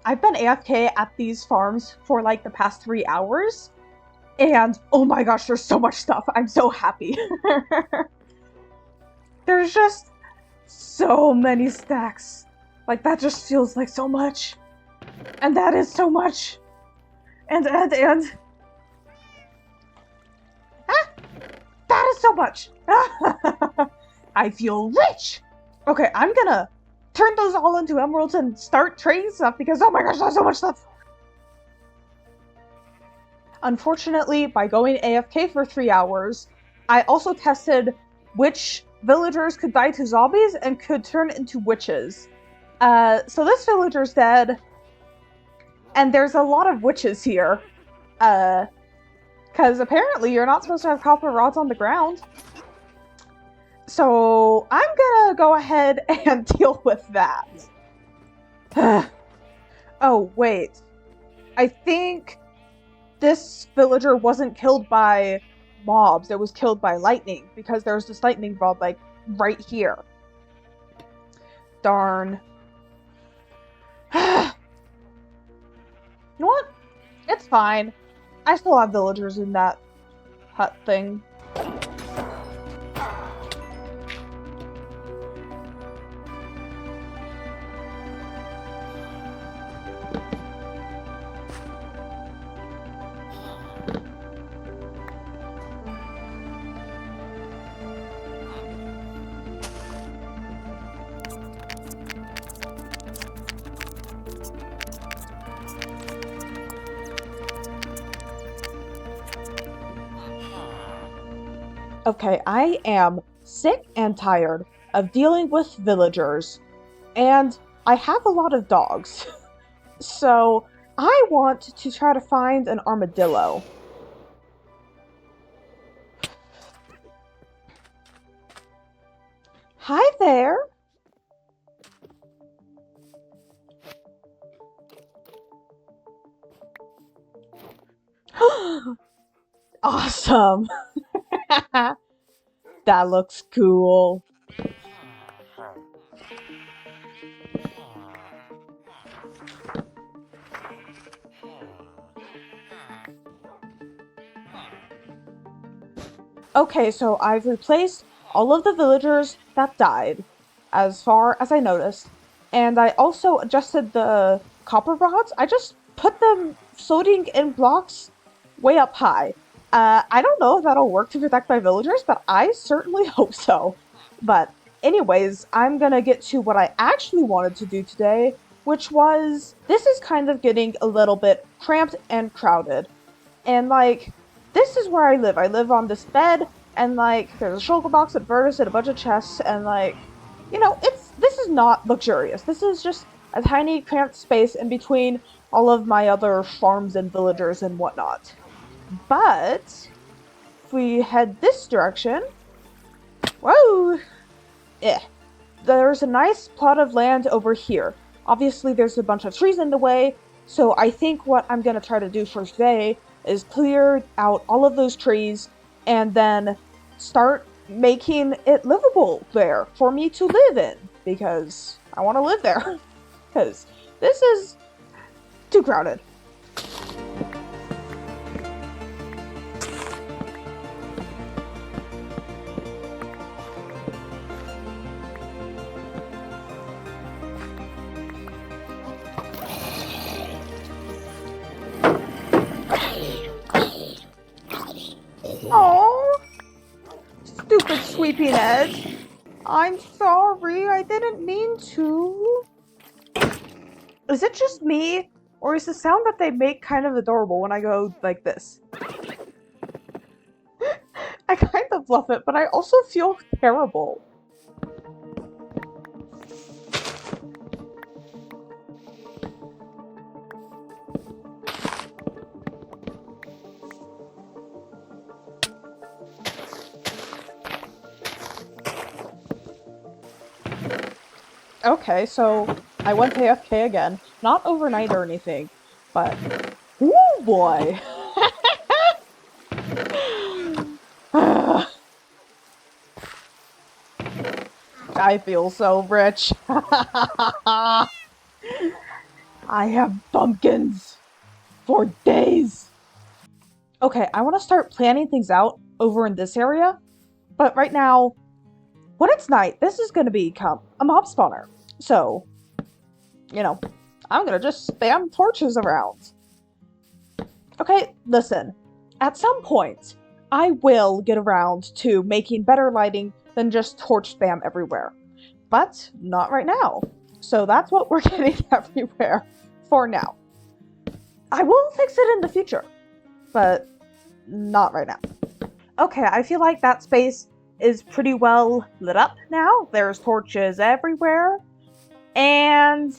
I've been AFK at these farms for like the past 3 hours, and oh my gosh, there's so much stuff. I'm so happy. There's just so many stacks. Like, that just feels like so much. And that is so much. And. Ah! That is so much! I feel rich! Okay, I'm gonna turn those all into emeralds and start trading stuff because, oh my gosh, there's so much stuff! Unfortunately, by going AFK for 3 hours, I also tested which villagers could die to zombies and could turn into witches. So this villager's dead, and there's a lot of witches here. Because apparently you're not supposed to have copper rods on the ground. So I'm gonna go ahead and deal with that. Oh, wait. I think this villager wasn't killed by mobs. It was killed by lightning, because there's this lightning bolt, like, right here. Darn. You know what? It's fine. I still have villagers in that hut thing. Okay, I am sick and tired of dealing with villagers, and I have a lot of dogs. So I want to try to find an armadillo. Hi there! Awesome! That looks cool. Okay, so I've replaced all of the villagers that died, as far as I noticed, and I also adjusted the copper rods. I just put them floating in blocks way up high. I don't know if that'll work to protect my villagers, but I certainly hope so. But anyways, I'm gonna get to what I actually wanted to do today, which was, this is kind of getting a little bit cramped and crowded. And like, this is where I live. I live on this bed, and like, there's a shulker box, a vertis, and a bunch of chests, and like, this is not luxurious. This is just a tiny cramped space in between all of my other farms and villagers and whatnot. But if we head this direction, whoa, there's a nice plot of land over here. Obviously, there's a bunch of trees in the way, so I think what I'm gonna try to do for today is clear out all of those trees and then start making it livable there for me to live in, because I want to live there, because this is too crowded. Oh, stupid sweeping edge. I'm sorry, I didn't mean to. Is it just me, or is the sound that they make kind of adorable when I go like this? I kind of love it, but I also feel terrible. Okay, so I went AFK again. Not overnight or anything, but oh boy. I feel so rich. I have pumpkins for days. Okay, I want to start planning things out over in this area, but right now, when it's night, this is going to become a mob spawner. So, you know, I'm going to just spam torches around. Okay, listen. At some point, I will get around to making better lighting than just torch spam everywhere. But not right now. So that's what we're getting everywhere for now. I will fix it in the future, but not right now. Okay, I feel like that space is pretty well lit up now. There's torches everywhere. And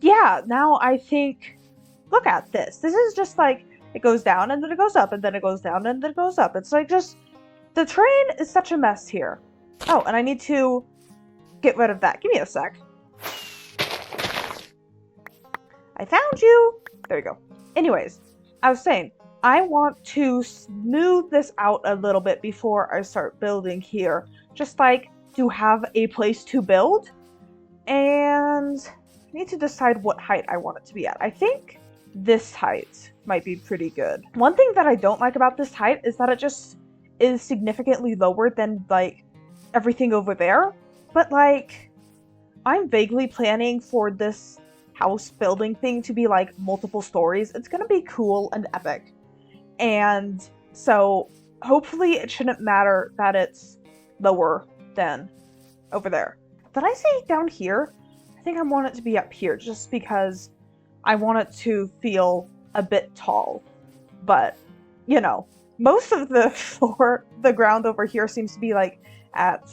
yeah, now I think, look at this. This is just like, it goes down and then it goes up and then it goes down and then it goes up. It's like just, the terrain is such a mess here. Oh, and I need to get rid of that. Give me a sec. I found you. There you go. Anyways, I was saying, I want to smooth this out a little bit before I start building here. Just like to have a place to build. And I need to decide what height I want it to be at. I think this height might be pretty good. One thing that I don't like about this height is that it just is significantly lower than like everything over there. But like, I'm vaguely planning for this house building thing to be like multiple stories. It's gonna be cool and epic. And so hopefully it shouldn't matter that it's lower than over there. Did I say down here? I think I want it to be up here just because I want it to feel a bit tall. But, you know, most of the floor, the ground over here seems to be like at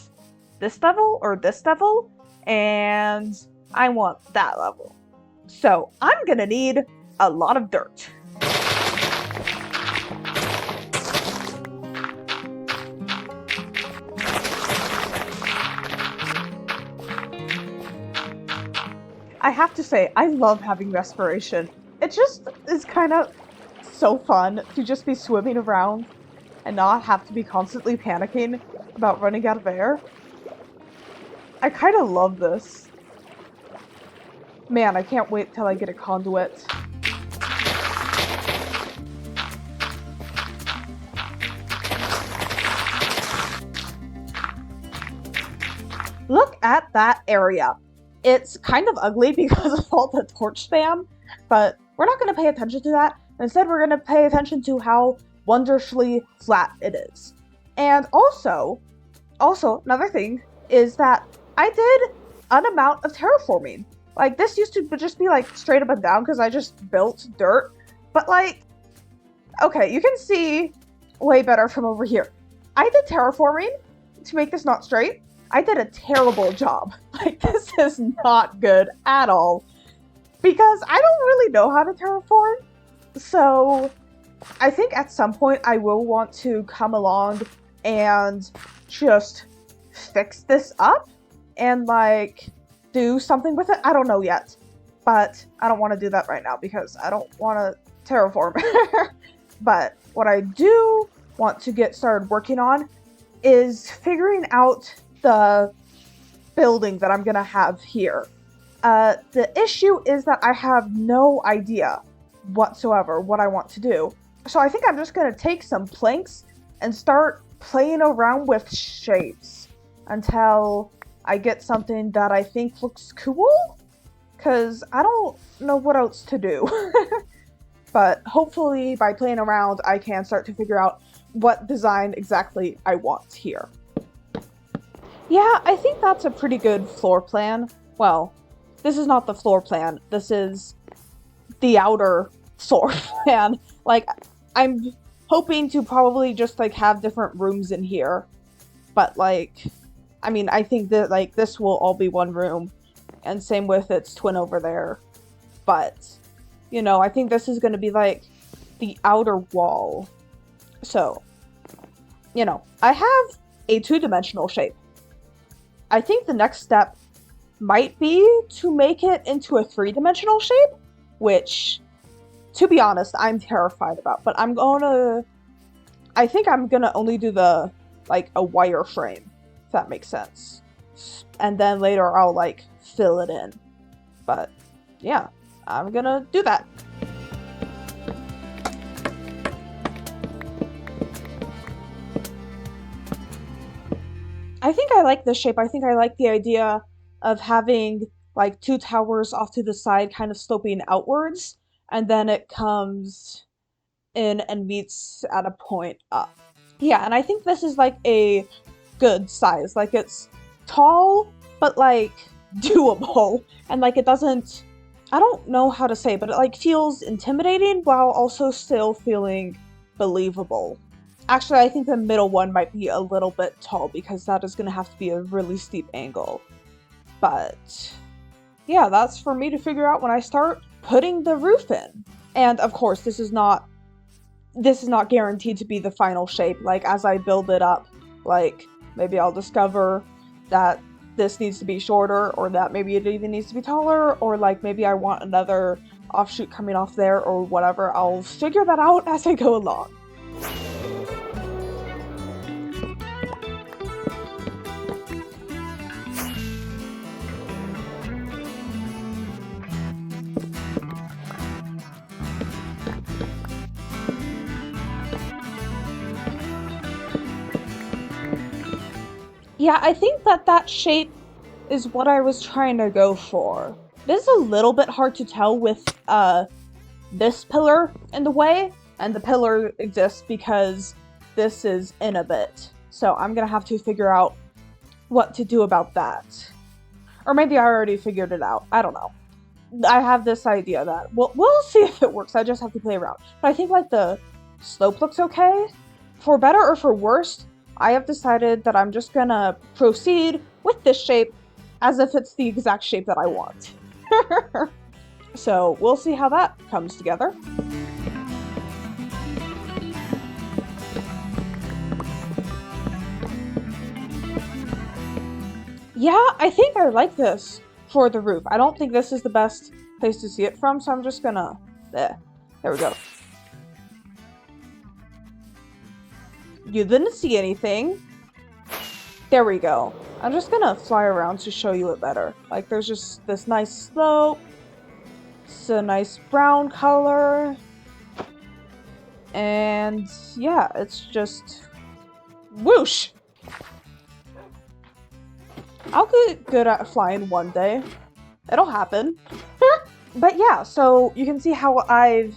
this level or this level. And I want that level. So I'm gonna need a lot of dirt. I have to say, I love having respiration. It just is kind of so fun to just be swimming around and not have to be constantly panicking about running out of air. I kind of love this. Man, I can't wait till I get a conduit. Look at that area. It's kind of ugly because of all the torch spam, but we're not going to pay attention to that. Instead, we're going to pay attention to how wonderfully flat it is. And also, another thing is that I did an amount of terraforming. Like, this used to just be, like, straight up and down because I just built dirt. But, like, okay, you can see way better from over here. I did terraforming to make this not straight. I did a terrible job. Like, this is not good at all. Because I don't really know how to terraform. So, I think at some point I will want to come along and just fix this up. And, like, do something with it. I don't know yet. But I don't want to do that right now because I don't want to terraform. But what I do want to get started working on is figuring out the building that I'm gonna have here. The issue is that I have no idea whatsoever what I want to do. So I think I'm just gonna take some planks and start playing around with shapes until I get something that I think looks cool, because I don't know what else to do. But hopefully by playing around I can start to figure out what design exactly I want here. Yeah, I think that's a pretty good floor plan. Well, this is not the floor plan. This is the outer floor plan. Like, I'm hoping to probably just, like, have different rooms in here. But, like, I mean, I think that, like, this will all be one room. And same with its twin over there. But, you know, I think this is going to be, like, the outer wall. So, you know, I have a two-dimensional shape. I think the next step might be to make it into a three-dimensional shape, which, to be honest, I'm terrified about. But I think I'm gonna only do the, like, a wire frame, if that makes sense. And then later I'll, like, fill it in. But, yeah. I'm gonna do that. I think I like this shape. I think I like the idea of having like two towers off to the side, kind of sloping outwards, and then it comes in and meets at a point up. Yeah, and I think this is like a good size. Like it's tall, but like doable. And like it doesn't, I don't know how to say, but it like feels intimidating while also still feeling believable. Actually, I think the middle one might be a little bit tall because that is going to have to be a really steep angle. But yeah, that's for me to figure out when I start putting the roof in. And of course, this is not guaranteed to be the final shape. Like as I build it up, like maybe I'll discover that this needs to be shorter, or that maybe it even needs to be taller, or like maybe I want another offshoot coming off there, or whatever. I'll figure that out as I go along. Yeah, I think that that shape is what I was trying to go for. It is a little bit hard to tell with this pillar in the way, and the pillar exists because this is in a bit. So I'm gonna have to figure out what to do about that. Or maybe I already figured it out. I don't know. I have this idea that we'll see if it works. I just have to play around. But I think like the slope looks okay. For better or for worse, I have decided that I'm just gonna proceed with this shape as if it's the exact shape that I want. So we'll see how that comes together. Yeah, I think I like this for the roof. I don't think this is the best place to see it from, so I'm just gonna... There we go. You didn't see anything. There we go. I'm just gonna fly around to show you it better. Like, there's just this nice slope. It's a nice brown color. And yeah, it's just... whoosh! I'll get good at flying one day. It'll happen. But yeah, so you can see how I've,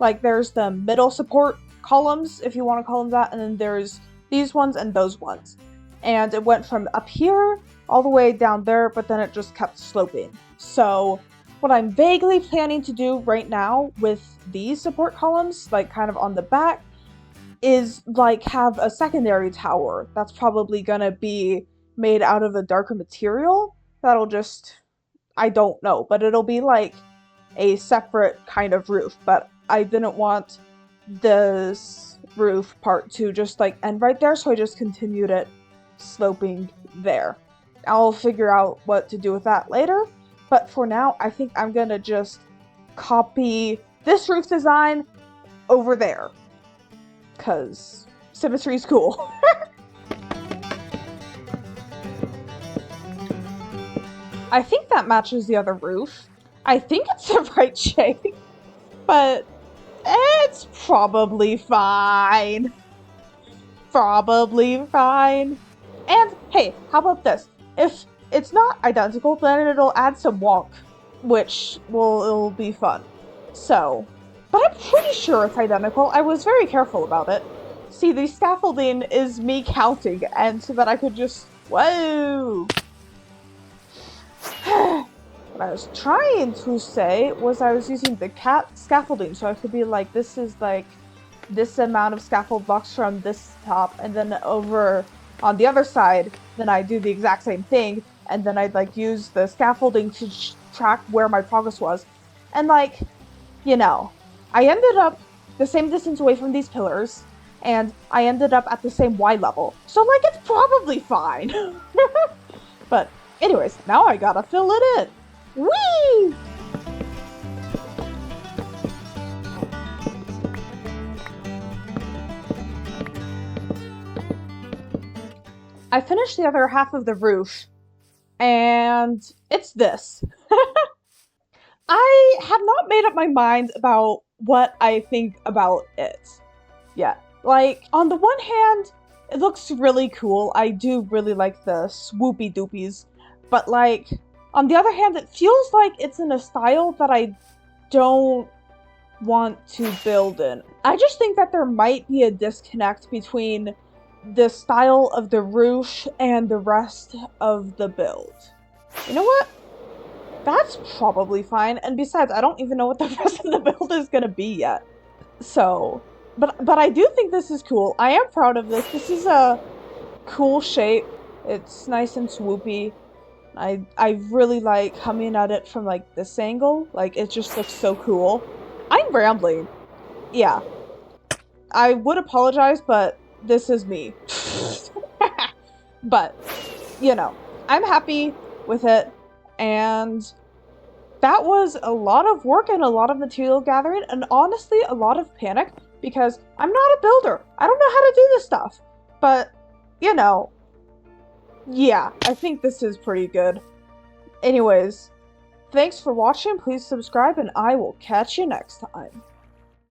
like, there's the middle support columns, if you want to call them that, and then there's these ones and those ones. And it went from up here all the way down there, but then it just kept sloping. So what I'm vaguely planning to do right now with these support columns, like kind of on the back, is like have a secondary tower that's probably gonna be made out of a darker material. That'll just, I don't know, but it'll be like a separate kind of roof. But I didn't want this roof part to just like end right there, so I just continued it sloping there. I'll figure out what to do with that later, but for now I think I'm gonna just copy this roof design over there, because symmetry is cool. I think that matches the other roof. I think it's the right shape, but it's probably fine. Probably fine. And hey, how about this? If it's not identical, then it'll add some wonk, which it'll be fun. So, but I'm pretty sure it's identical. I was very careful about it. See, the scaffolding is me counting, and so that I could just, whoa. What I was trying to say was I was using the cat scaffolding, so I could be like, this is like this amount of scaffold blocks from this top, and then over on the other side, then I do the exact same thing, and then I'd like use the scaffolding to track where my progress was. And like, you know, I ended up the same distance away from these pillars, and I ended up at the same Y level. So like, it's probably fine. But anyways, now I gotta fill it in. Whee! I finished the other half of the roof, and it's this. I have not made up my mind about what I think about it yet. Like, on the one hand, it looks really cool. I do really like the swoopy doopies. But, like, on the other hand, it feels like it's in a style that I don't want to build in. I just think that there might be a disconnect between the style of the roof and the rest of the build. You know what? That's probably fine. And besides, I don't even know what the rest of the build is gonna be yet. So, but I do think this is cool. I am proud of this. This is a cool shape. It's nice and swoopy. I really like coming at it from like this angle. Like it just looks so cool. I'm rambling. Yeah. I would apologize, but this is me. But, you know, I'm happy with it and that was a lot of work and a lot of material gathering, and honestly, a lot of panic because I'm not a builder. I don't know how to do this stuff. But, you know, yeah, I think this is pretty good. Anyways, thanks for watching. Please subscribe, and I will catch you next time.